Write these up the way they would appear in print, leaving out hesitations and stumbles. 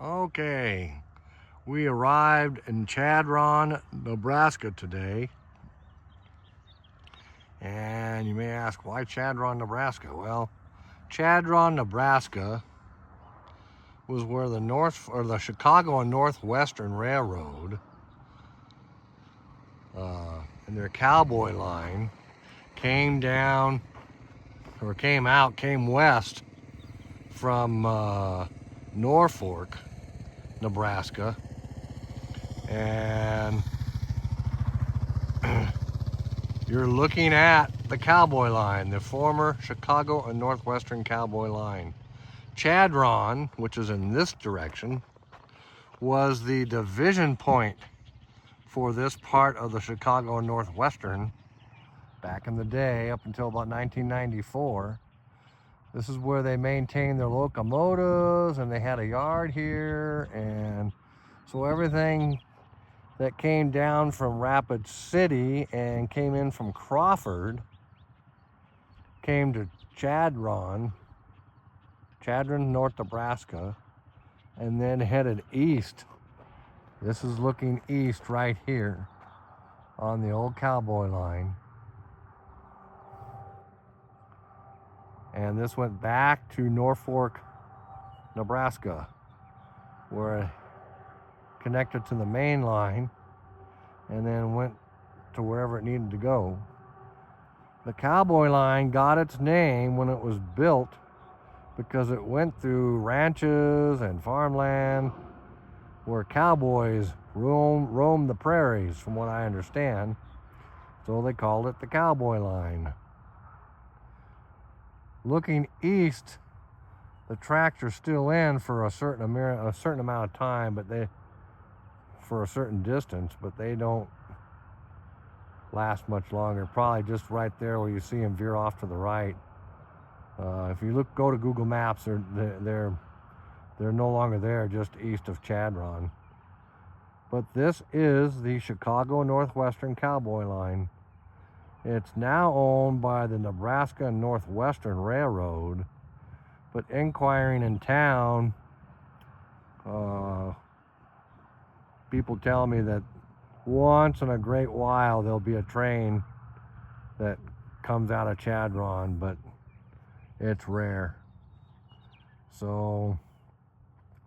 Okay, we arrived in Chadron, Nebraska today. And you may ask, why Chadron, Nebraska? Well, Chadron, Nebraska was where the Chicago and Northwestern Railroad and their Cowboy line came west from Norfolk, Nebraska, and you're looking at the Cowboy line, the former Chicago and Northwestern Cowboy line. Chadron, which is in this direction, was the division point for this part of the Chicago and Northwestern back in the day, up until about 1994. This is where they maintained their locomotives, and they had a yard here, and so everything that came down from Rapid City and came in from Crawford came to Chadron, North Nebraska, and then headed east. This is looking east right here on the old Cowboy line. And this went back to Norfolk, Nebraska, where it connected to the main line and then went to wherever it needed to go. The Cowboy line got its name when it was built because it went through ranches and farmland where cowboys roamed the prairies, from what I understand. So they called it the Cowboy line. Looking east, the tracks are still in for a certain amount of time, but for a certain distance, but they don't last much longer. Probably just right there where you see them veer off to the right. If you go to Google Maps, they're no longer there, just east of Chadron. But this is the Chicago Northwestern Cowboy line. It's now owned by the Nebraska and Northwestern Railroad, but inquiring in town, people tell me that once in a great while there'll be a train that comes out of Chadron, but it's rare. So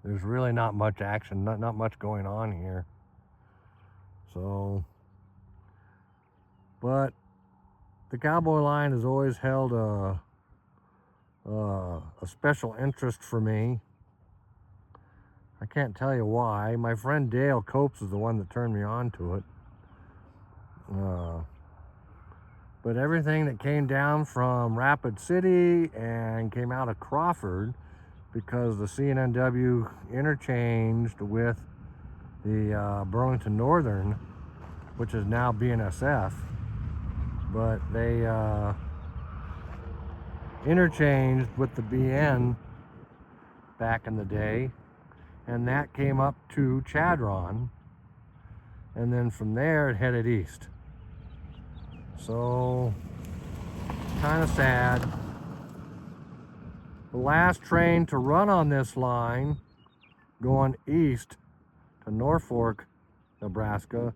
there's really not much action, not much going on here. So, but the Cowboy line has always held a special interest for me. I can't tell you why. My friend Dale Copes is the one that turned me on to it. But everything that came down from Rapid City and came out of Crawford, because the C&NW interchanged with the Burlington Northern, which is now BNSF, but they interchanged with the BN back in the day, and that came up to Chadron, and then from there it headed east. So, kind of sad. The last train to run on this line going east to Norfolk, Nebraska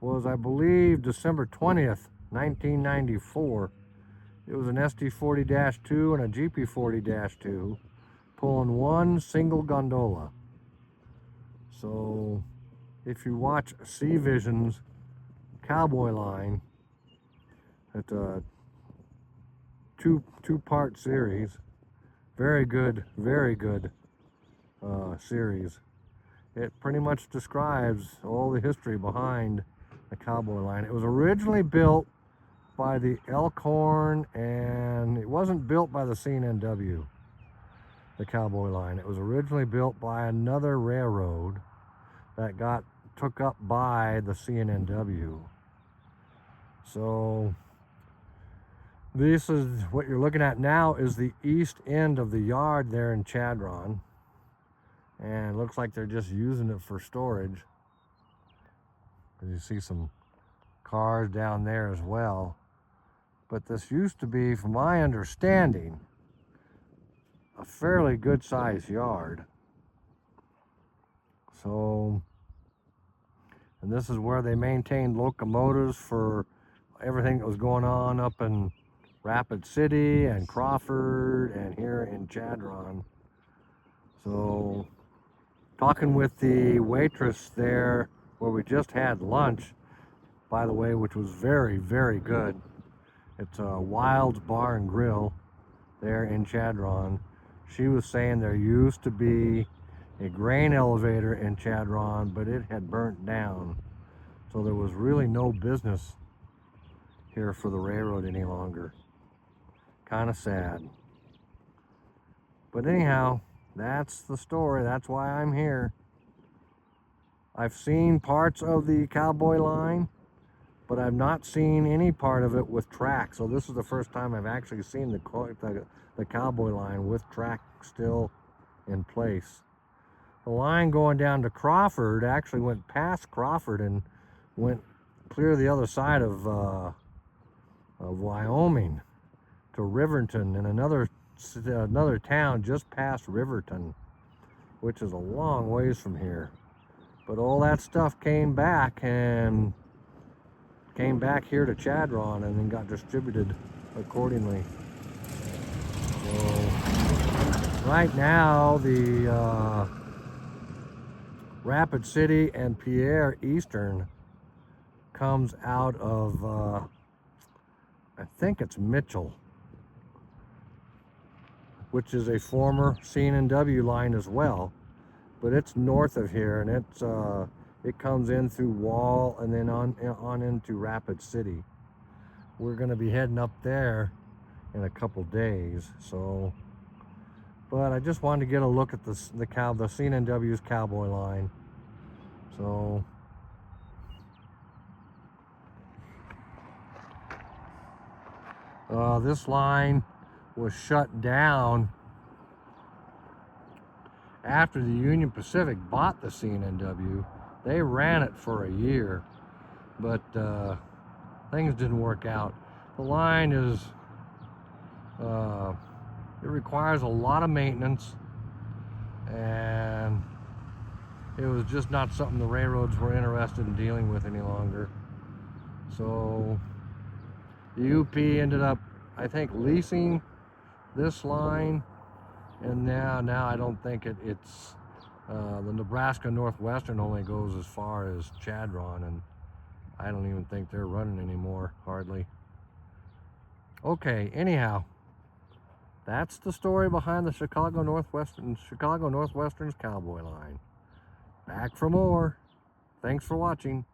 was, I believe, December 20th, 1994. It was an SD40-2 and a GP40-2 pulling one single gondola. So if you watch Sea Vision's Cowboy line, it's a two-part series. Very good series. It pretty much describes all the history behind the Cowboy line. It was originally built by the Elkhorn, and it wasn't built by the C&NW, the Cowboy line. It was originally built by another railroad that got took up by the C&NW. So this is what you're looking at now, is the east end of the yard there in Chadron, and it looks like they're just using it for storage. You see some cars down there as well. But this used to be, from my understanding, a fairly good sized yard. So, and this is where they maintained locomotives for everything that was going on up in Rapid City and Crawford and here in Chadron. So, talking with the waitress there where we just had lunch, by the way, which was very, very good. It's a Wild's Bar and Grill there in Chadron. She was saying there used to be a grain elevator in Chadron, but it had burnt down. So there was really no business here for the railroad any longer. Kind of sad. But anyhow, that's the story. That's why I'm here. I've seen parts of the Cowboy line, but I've not seen any part of it with track. So this is the first time I've actually seen the Cowboy line with track still in place. The line going down to Crawford actually went past Crawford and went clear the other side of Wyoming to Riverton, and another town just past Riverton, which is a long ways from here. But all that stuff came back here to Chadron and then got distributed accordingly. So right now the Rapid City and Pierre Eastern comes out of I think it's Mitchell, which is a former C&NW line as well, but it's north of here, and it comes in through Wall and then on into Rapid City. We're going to be heading up there in a couple days. So, but I just wanted to get a look at the C&NW's Cowboy line. So this line was shut down after the Union Pacific bought the C&NW. They ran it for a year, but things didn't work out. The line is, it requires a lot of maintenance, and it was just not something the railroads were interested in dealing with any longer. So the UP ended up, I think, leasing this line, and now I don't think it's the Nebraska Northwestern only goes as far as Chadron, and I don't even think they're running anymore, hardly. Okay, anyhow, that's the story behind the Chicago Northwestern's Cowboy line. Back for more. Thanks for watching.